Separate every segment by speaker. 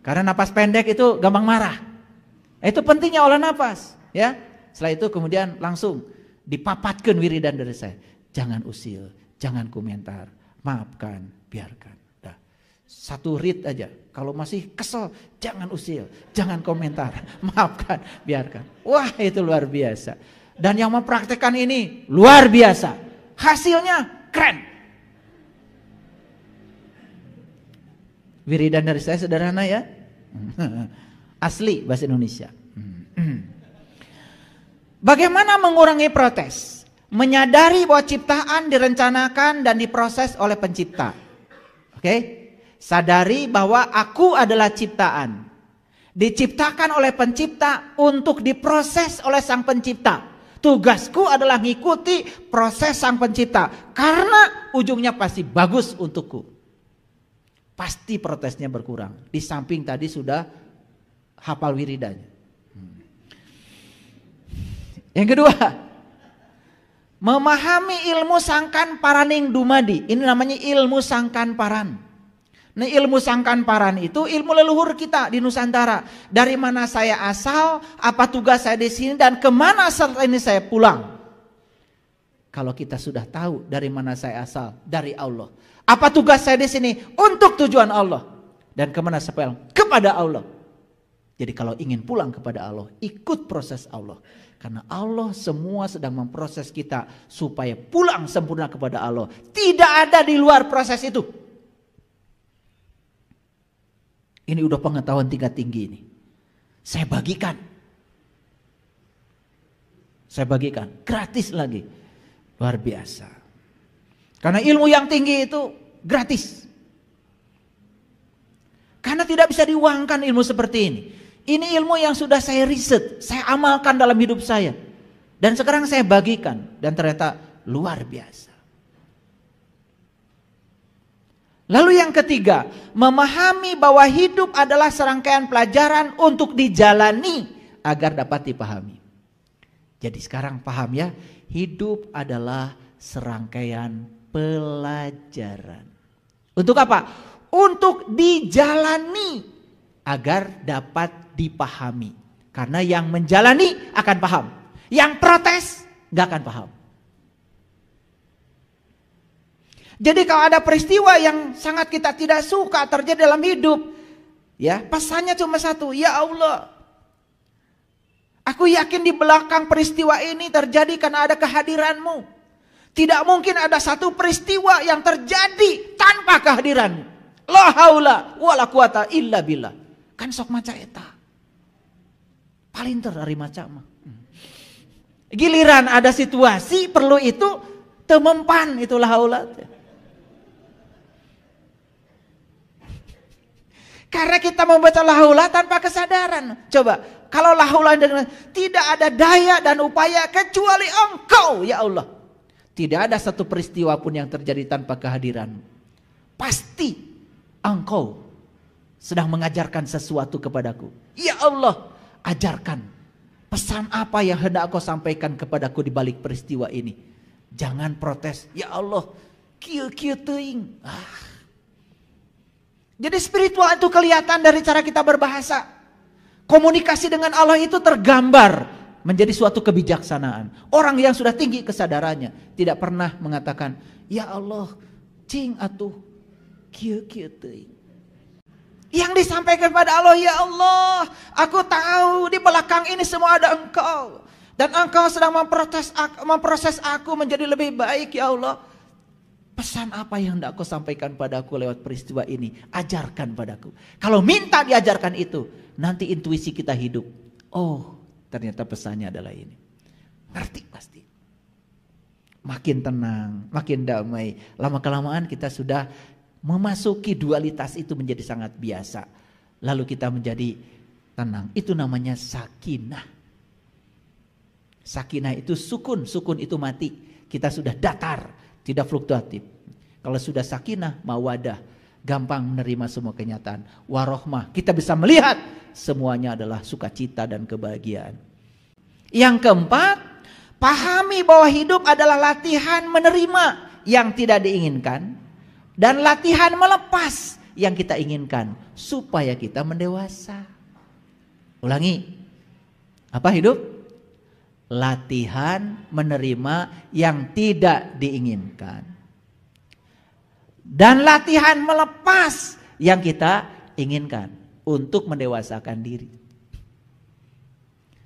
Speaker 1: Karena napas pendek itu gampang marah. Itu pentingnya olah napas, ya. Setelah itu kemudian langsung dipapatkan wiridan dari saya. Jangan usil, jangan komentar, maafkan, biarkan. Dah. Satu rit aja. Kalau masih kesel, jangan usil, jangan komentar, maafkan, biarkan. Wah, itu luar biasa. Dan yang mempraktekkan ini luar biasa. Hasilnya keren. Wiridan dari saya sederhana ya. Asli bahasa Indonesia. Bagaimana mengurangi protes? Menyadari bahwa ciptaan direncanakan dan diproses oleh pencipta. Oke? Sadari bahwa aku adalah ciptaan. Diciptakan oleh pencipta untuk diproses oleh sang pencipta. Tugasku adalah mengikuti proses sang pencipta. Karena ujungnya pasti bagus untukku. Pasti protesnya berkurang. Di samping tadi sudah hafal wiridannya. Yang kedua, memahami ilmu sangkan paraning dumadi. Ini namanya ilmu sangkan paran. Nah, ilmu sangkan paran itu ilmu leluhur kita di Nusantara. Dari mana saya asal, apa tugas saya di sini, dan kemana setelah ini saya pulang. Kalau kita sudah tahu dari mana saya asal, dari Allah. Apa tugas saya di sini? Untuk tujuan Allah. Dan kemana saya pulang? Kepada Allah. Jadi kalau ingin pulang kepada Allah, ikut proses Allah. Karena Allah semua sedang memproses kita supaya pulang sempurna kepada Allah. Tidak ada di luar proses itu. Ini udah pengetahuan tingkat tinggi ini. Saya bagikan. Saya bagikan. Gratis lagi. Luar biasa. Karena ilmu yang tinggi itu gratis. Karena tidak bisa diuangkan ilmu seperti ini. Ini ilmu yang sudah saya riset, saya amalkan dalam hidup saya. Dan sekarang saya bagikan. Dan ternyata luar biasa. Lalu yang ketiga, memahami bahwa hidup adalah serangkaian pelajaran untuk dijalani agar dapat dipahami. Jadi sekarang paham ya, hidup adalah serangkaian pelajaran. Untuk apa? Untuk dijalani agar dapat dipahami. Karena yang menjalani akan paham. Yang protes gak akan paham. Jadi kalau ada peristiwa yang sangat kita tidak suka terjadi dalam hidup, ya pesannya cuma satu, ya Allah, aku yakin di belakang peristiwa ini terjadi karena ada kehadiran-Mu. Tidak mungkin ada satu peristiwa yang terjadi tanpa kehadiran-Mu. La haula wala quwata illa billah. Kan sok maca eta. Palinter dari maca mah. Giliran ada situasi perlu itu temempan itulah haula. Karena kita membaca la haula tanpa kesadaran. Coba, kalau la haula tidak ada daya dan upaya kecuali Engkau ya Allah. Tidak ada satu peristiwa pun yang terjadi tanpa kehadiran. Pasti Engkau sedang mengajarkan sesuatu kepadaku. Ya Allah, ajarkan. Pesan apa yang hendak Engkau sampaikan kepadaku di balik peristiwa ini. Jangan protes. Ya Allah, kieu-kieu teuing. Jadi spiritual itu kelihatan dari cara kita berbahasa. Komunikasi dengan Allah itu tergambar menjadi suatu kebijaksanaan. Orang yang sudah tinggi kesadarannya tidak pernah mengatakan, ya Allah, cing atuh kieu-kieu teuing. Yang disampaikan pada Allah, ya Allah, aku tahu di belakang ini semua ada Engkau. Dan Engkau sedang memproses aku menjadi lebih baik ya Allah. Pesan apa yang hendak Kau sampaikan padaku lewat peristiwa ini? Ajarkan padaku. Kalau minta diajarkan itu, nanti intuisi kita hidup. Oh, ternyata pesannya adalah ini. Ngerti pasti. Makin tenang, makin damai. Lama-kelamaan kita sudah memasuki dualitas itu menjadi sangat biasa. Lalu kita menjadi tenang. Itu namanya sakinah. Sakinah itu sukun. Sukun itu mati. Kita sudah datar. Tidak fluktuatif. Kalau sudah sakinah, mawadah, gampang menerima semua kenyataan. Warohmah, kita bisa melihat semuanya adalah sukacita dan kebahagiaan. Yang keempat, pahami bahwa hidup adalah latihan menerima yang tidak diinginkan dan latihan melepas yang kita inginkan supaya kita mendewasa. Ulangi. Apa hidup? Latihan menerima yang tidak diinginkan. Dan latihan melepas yang kita inginkan untuk mendewasakan diri.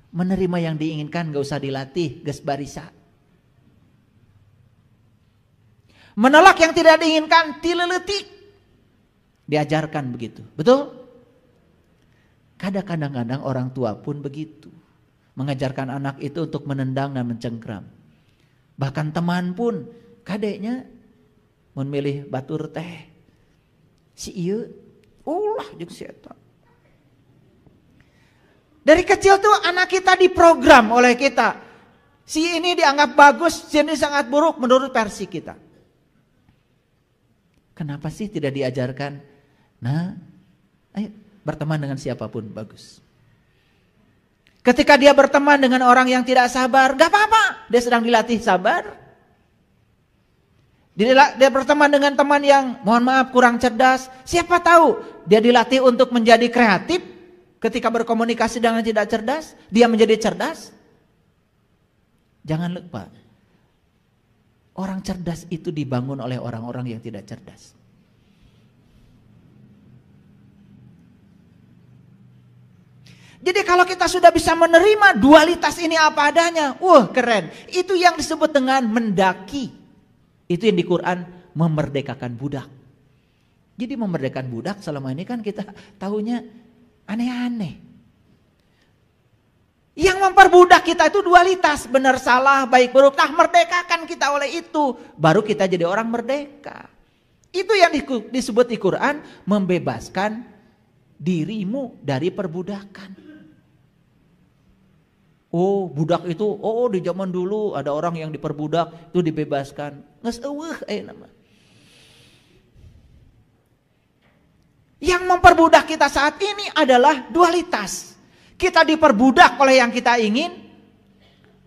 Speaker 1: Menerima yang diinginkan gak usah dilatih, geus barisa. Menolak yang tidak diinginkan, tileletik. Diajarkan begitu, betul? Kadang-kadang orang tua pun begitu. Mengajarkan anak itu untuk menendang dan mencengkram. Bahkan teman pun kadeknya memilih batur teh. Si ieu ulah jeung si eta. Dari kecil tuh anak kita diprogram oleh kita. Si ini dianggap bagus, si ini sangat buruk menurut versi kita. Kenapa sih tidak diajarkan? Nah, ayo berteman dengan siapapun bagus. Ketika dia berteman dengan orang yang tidak sabar, gak apa-apa. Dia sedang dilatih sabar. Dia berteman dengan teman yang mohon maaf kurang cerdas. Siapa tahu dia dilatih untuk menjadi kreatif. Ketika berkomunikasi dengan tidak cerdas, dia menjadi cerdas. Jangan lupa, orang cerdas itu dibangun oleh orang-orang yang tidak cerdas. Jadi kalau kita sudah bisa menerima dualitas ini apa adanya, keren. Itu yang disebut dengan mendaki. Itu yang di Quran memerdekakan budak. Jadi memerdekakan budak selama ini kan kita tahunya aneh-aneh. Yang memperbudak kita itu dualitas, benar salah, baik buruk. Nah, merdekakan kita oleh itu, baru kita jadi orang merdeka. Itu yang disebut di Quran membebaskan dirimu dari perbudakan. Oh, budak itu, di zaman dulu ada orang yang diperbudak, itu dibebaskan. Geus eueuh nama. Yang memperbudak kita saat ini adalah dualitas. Kita diperbudak oleh yang kita ingin,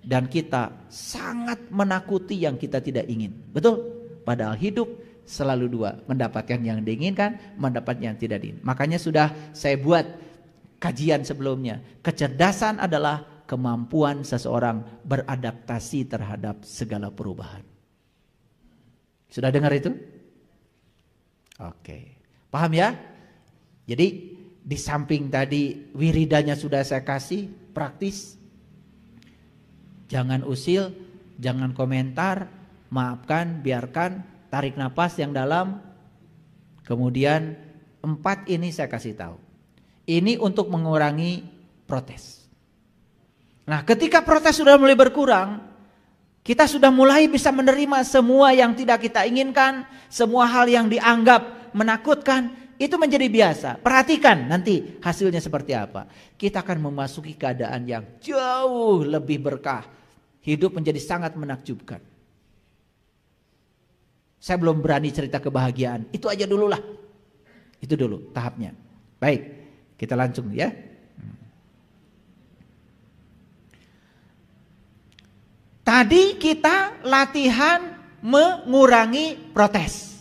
Speaker 1: dan kita sangat menakuti yang kita tidak ingin. Betul? Padahal hidup selalu dua, mendapatkan yang diinginkan, mendapat yang tidak diinginkan. Makanya sudah saya buat kajian sebelumnya. Kecerdasan adalah kemampuan seseorang beradaptasi terhadap segala perubahan. Sudah dengar itu? Oke. Paham ya? Jadi di samping tadi wiridanya sudah saya kasih, praktis. Jangan usil, jangan komentar, maafkan, biarkan, tarik napas yang dalam. Kemudian 4 ini saya kasih tahu. Ini untuk mengurangi protes. Nah, ketika protes sudah mulai berkurang, kita sudah mulai bisa menerima semua yang tidak kita inginkan, semua hal yang dianggap menakutkan, itu menjadi biasa. Perhatikan nanti hasilnya seperti apa. Kita akan memasuki keadaan yang jauh lebih berkah. Hidup menjadi sangat menakjubkan. Saya belum berani cerita kebahagiaan. Itu aja dulu lah. Itu dulu tahapnya. Baik, kita langsung ya. Tadi kita latihan mengurangi protes.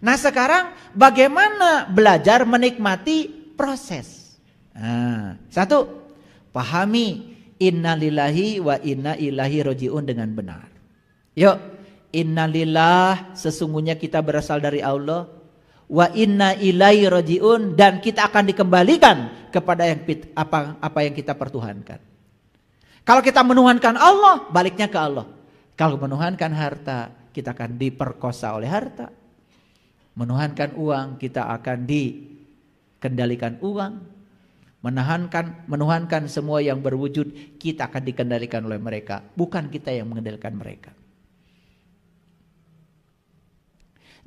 Speaker 1: Nah, sekarang bagaimana belajar menikmati proses? Nah, 1, pahami innalillahi wa inna ilaihi rajiun dengan benar. Yuk, innalillah, sesungguhnya kita berasal dari Allah, wa inna ilaihi rajiun, dan kita akan dikembalikan kepada apa yang kita pertuhankan. Kalau kita menuhankan Allah, baliknya ke Allah. Kalau menuhankan harta, kita akan diperkosa oleh harta. Menuhankan uang, kita akan dikendalikan uang. Menuhankan semua yang berwujud, kita akan dikendalikan oleh mereka. Bukan kita yang mengendalikan mereka.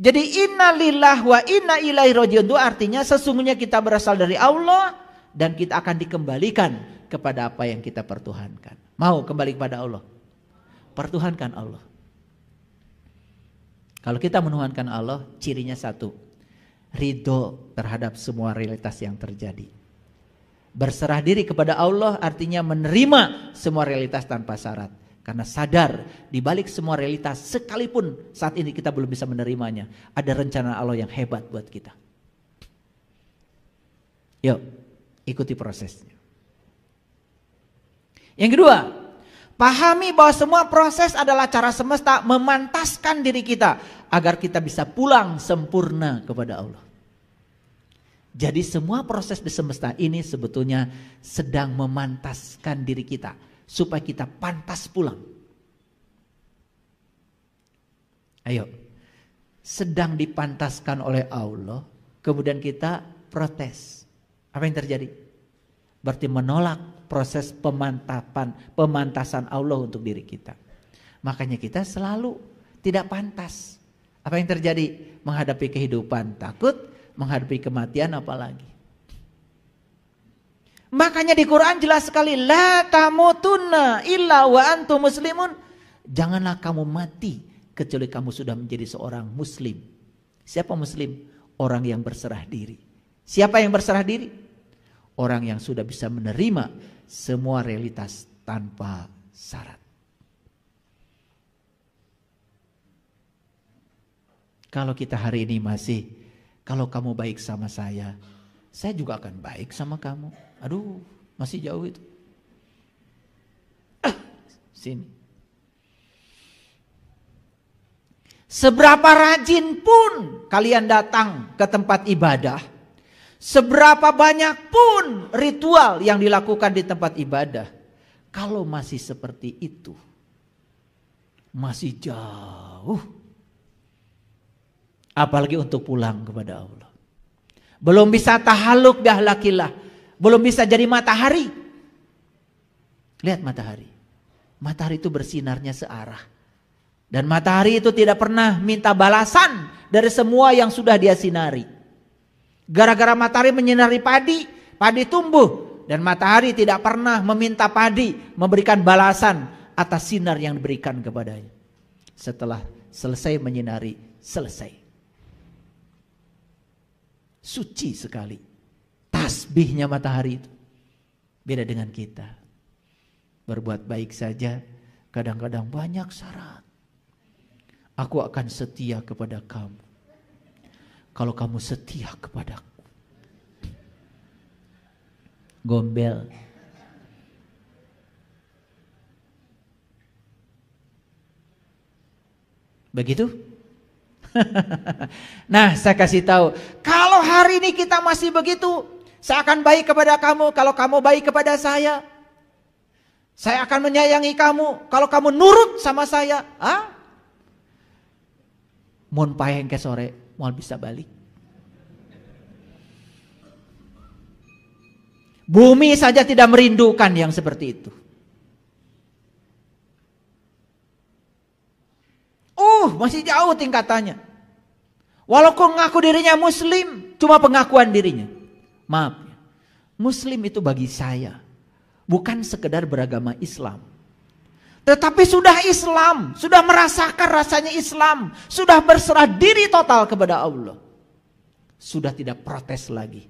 Speaker 1: Jadi innalillah wa inna ilaihi rajiun itu artinya sesungguhnya kita berasal dari Allah dan kita akan dikembalikan kepada apa yang kita pertuhankan. Mau kembali kepada Allah? Pertuhankan Allah. Kalau kita menuhankan Allah, cirinya 1. Ridho terhadap semua realitas yang terjadi. Berserah diri kepada Allah artinya menerima semua realitas tanpa syarat. Karena sadar di balik semua realitas sekalipun saat ini kita belum bisa menerimanya, ada rencana Allah yang hebat buat kita. Yuk, ikuti prosesnya. Yang kedua, pahami bahwa semua proses adalah cara semesta memantaskan diri kita agar kita bisa pulang sempurna kepada Allah. Jadi semua proses di semesta ini sebetulnya sedang memantaskan diri kita supaya kita pantas pulang. Ayo, sedang dipantaskan oleh Allah, kemudian kita protes. Apa yang terjadi? Berarti menolak proses pemantasan Allah untuk diri kita. Makanya kita selalu tidak pantas. Apa yang terjadi? Menghadapi kehidupan takut, menghadapi kematian apalagi. Makanya di Quran jelas sekali, la tamutunna illa wa antum muslimun. Janganlah kamu mati kecuali kamu sudah menjadi seorang muslim. Siapa muslim? Orang yang berserah diri. Siapa yang berserah diri? Orang yang sudah bisa menerima semua realitas tanpa syarat. Kalau kita hari ini masih, kalau kamu baik sama saya juga akan baik sama kamu. Aduh, masih jauh itu. Sini. Seberapa rajin pun kalian datang ke tempat ibadah, seberapa banyak pun ritual yang dilakukan di tempat ibadah, kalau masih seperti itu, masih jauh. Apalagi untuk pulang kepada Allah. Belum bisa tahaluk biahlakillah, belum bisa jadi matahari. Lihat matahari. Matahari itu bersinarnya searah. Dan matahari itu tidak pernah minta balasan dari semua yang sudah dia sinari. Gara-gara matahari menyinari padi, padi tumbuh. Dan matahari tidak pernah meminta padi memberikan balasan atas sinar yang diberikan kepadanya. Setelah selesai menyinari, selesai. Suci sekali. Tasbihnya matahari itu. Beda dengan kita. Berbuat baik saja, kadang-kadang banyak syarat. Aku akan setia kepada kamu kalau kamu setia kepadaku. Gombel. Begitu? Nah, saya kasih tahu, kalau hari ini kita masih begitu, saya akan baik kepada kamu kalau kamu baik kepada saya. Saya akan menyayangi kamu kalau kamu nurut sama saya. Mun payeng ke sore, mau bisa balik. Bumi saja tidak merindukan yang seperti itu. Masih jauh tingkatannya. Walaupun ngaku dirinya muslim, cuma pengakuan dirinya. Maaf, muslim itu bagi saya bukan sekedar beragama Islam. Tetapi sudah Islam, sudah merasakan rasanya Islam, sudah berserah diri total kepada Allah. Sudah tidak protes lagi.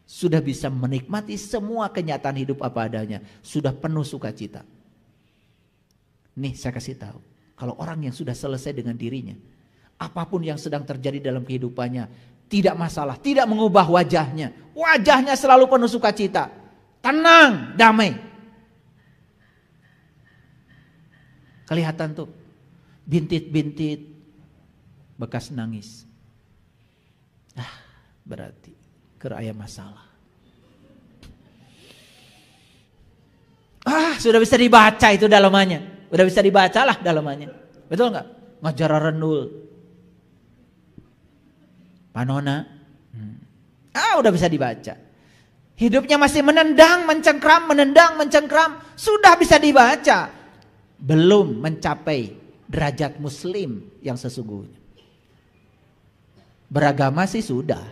Speaker 1: Sudah bisa menikmati semua kenyataan hidup apa adanya. Sudah penuh sukacita. Nih saya kasih tahu, kalau orang yang sudah selesai dengan dirinya, apapun yang sedang terjadi dalam kehidupannya, tidak masalah, tidak mengubah wajahnya. Wajahnya selalu penuh sukacita. Tenang, damai. Kelihatan tuh bintit-bintit bekas nangis. Berarti aya masalah. Sudah bisa dibaca itu dalamannya. Udah bisa dibaca lah dalamannya. Betul nggak? Ngajar renul. Panona. Udah bisa dibaca. Hidupnya masih menendang, mencengkram. Sudah bisa dibaca. Belum mencapai derajat muslim yang sesungguhnya. Beragama sih sudah,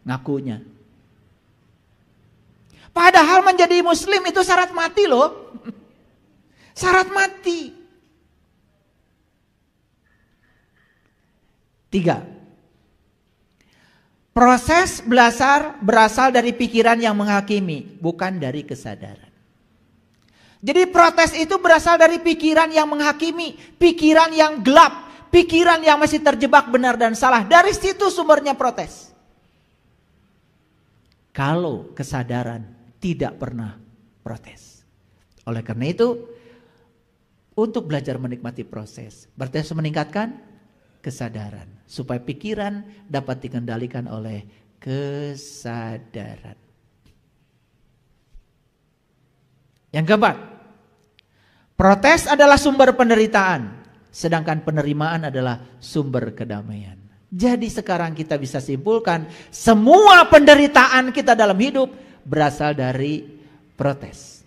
Speaker 1: ngakunya. Padahal menjadi muslim itu syarat mati loh. Syarat mati. 3. Proses berasal dari pikiran yang menghakimi, bukan dari kesadaran. Jadi protes itu berasal dari pikiran yang menghakimi, pikiran yang gelap, pikiran yang masih terjebak benar dan salah. Dari situ sumbernya protes. kalau kesadaran tidak pernah protes. Oleh karena itu, untuk belajar menikmati proses, berarti harus meningkatkan kesadaran. Supaya pikiran dapat dikendalikan oleh kesadaran. Yang keempat, protes adalah sumber penderitaan, sedangkan penerimaan adalah sumber kedamaian. Jadi sekarang kita bisa simpulkan, semua penderitaan kita dalam hidup berasal dari protes.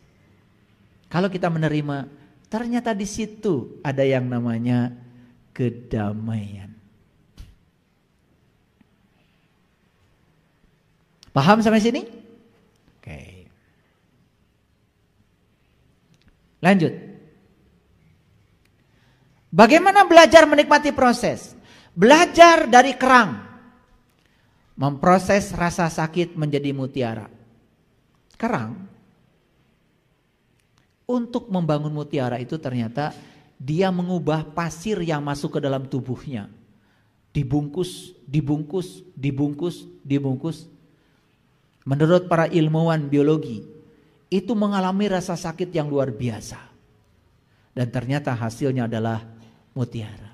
Speaker 1: Kalau kita menerima, ternyata di situ ada yang namanya kedamaian. Paham sampai sini? Oke. Lanjut. Bagaimana belajar menikmati proses? Belajar dari kerang. Memproses rasa sakit menjadi mutiara. Kerang, untuk membangun mutiara itu ternyata dia mengubah pasir yang masuk ke dalam tubuhnya. Dibungkus, dibungkus, dibungkus, dibungkus. Menurut para ilmuwan biologi, itu mengalami rasa sakit yang luar biasa. Dan ternyata hasilnya adalah mutiara.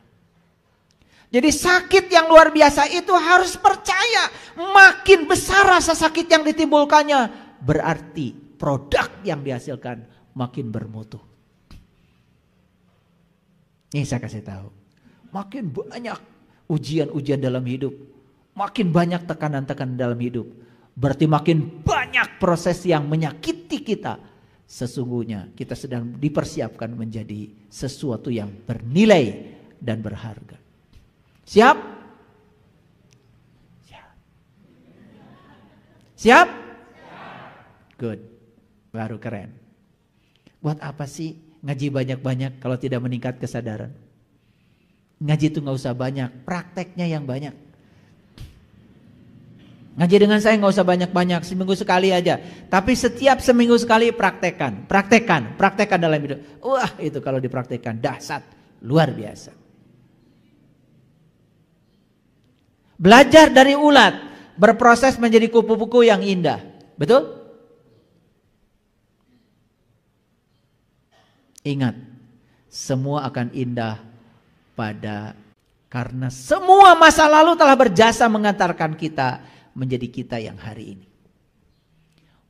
Speaker 1: Jadi sakit yang luar biasa itu harus percaya. Makin besar rasa sakit yang ditimbulkannya, berarti produk yang dihasilkan makin bermutu. Ini saya kasih tahu. Makin banyak ujian-ujian dalam hidup, makin banyak tekanan-tekanan dalam hidup, berarti makin banyak proses yang menyakiti kita. Sesungguhnya kita sedang dipersiapkan menjadi sesuatu yang bernilai dan berharga. Siap? Siap? Siap? Good. Baru keren. Buat apa sih ngaji banyak-banyak kalau tidak meningkat kesadaran? Ngaji itu gak usah banyak, prakteknya yang banyak. Ngaji dengan saya gak usah banyak-banyak, seminggu sekali aja. Tapi setiap seminggu sekali praktekkan dalam hidup. Wah, itu kalau dipraktekkan dahsyat, luar biasa. Belajar dari ulat, berproses menjadi kupu-kupu yang indah. Betul? Ingat, semua akan indah karena semua masa lalu telah berjasa mengantarkan kita menjadi kita yang hari ini.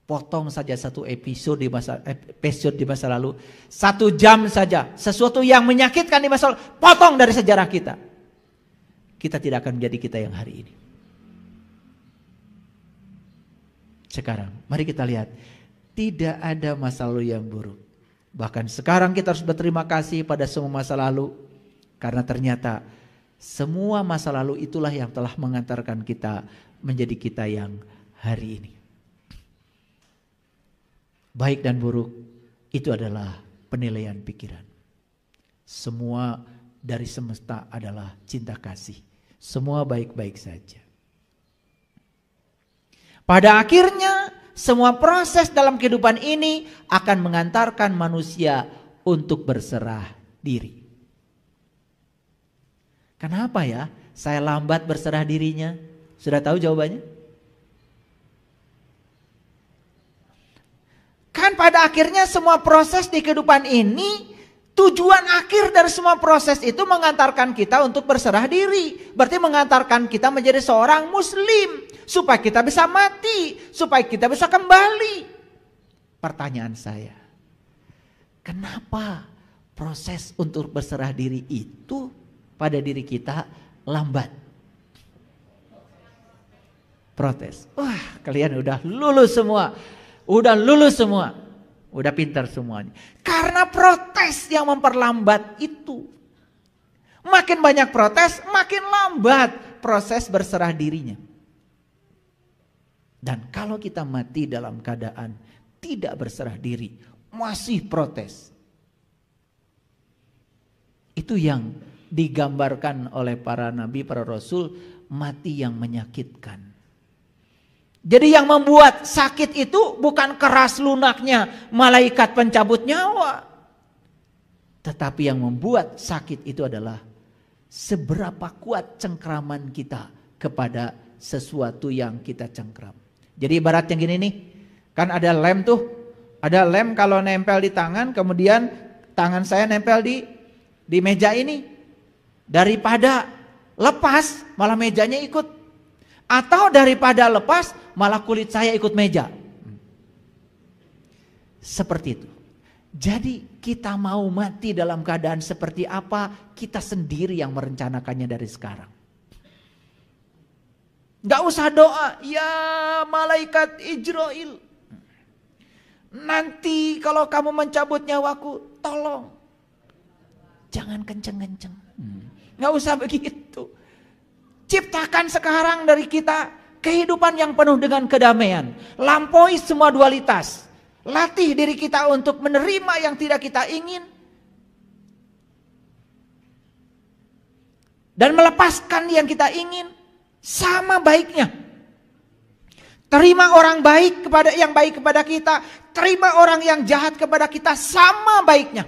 Speaker 1: Potong saja satu episode di masa lalu, 1 jam saja, sesuatu yang menyakitkan di masa lalu, potong dari sejarah kita. Kita tidak akan menjadi kita yang hari ini. Sekarang, mari kita lihat, tidak ada masa lalu yang buruk. Bahkan sekarang kita harus berterima kasih pada semua masa lalu, karena ternyata semua masa lalu itulah yang telah mengantarkan kita menjadi kita yang hari ini. Baik dan buruk itu adalah penilaian pikiran. Semua dari semesta adalah cinta kasih. Semua baik-baik saja. Pada akhirnya semua proses dalam kehidupan ini akan mengantarkan manusia untuk berserah diri. Kenapa ya saya lambat berserah dirinya? Sudah tahu jawabannya? Kan pada akhirnya semua proses di kehidupan ini, tujuan akhir dari semua proses itu mengantarkan kita untuk berserah diri. Berarti mengantarkan kita menjadi seorang muslim. Supaya kita bisa mati. Supaya kita bisa kembali. Pertanyaan saya, kenapa proses untuk berserah diri itu pada diri kita lambat? Protes. Wah, kalian udah lulus semua. Udah pintar semuanya. Karena protes yang memperlambat itu. Makin banyak protes, makin lambat proses berserah dirinya. Dan kalau kita mati dalam keadaan tidak berserah diri, masih protes. Itu yang digambarkan oleh para nabi, para rasul, mati yang menyakitkan. Jadi yang membuat sakit itu bukan keras lunaknya malaikat pencabut nyawa. Tetapi yang membuat sakit itu adalah seberapa kuat cengkraman kita kepada sesuatu yang kita cengkram. Jadi ibaratnya gini nih, kan ada lem tuh, ada lem kalau nempel di tangan, kemudian tangan saya nempel di meja ini, daripada lepas malah mejanya ikut, atau daripada lepas malah kulit saya ikut meja. Seperti itu. Jadi kita mau mati dalam keadaan seperti apa, kita sendiri yang merencanakannya dari sekarang. Gak usah doa, ya malaikat Ijrail, nanti kalau kamu mencabut nyawaku, tolong jangan kenceng-kenceng. Gak usah begitu. Ciptakan sekarang dari kita kehidupan yang penuh dengan kedamaian. Lampaui semua dualitas. Latih diri kita untuk menerima yang tidak kita ingin, dan melepaskan yang kita ingin. Sama baiknya. Terima orang baik kepada yang baik kepada kita, terima orang yang jahat kepada kita sama baiknya.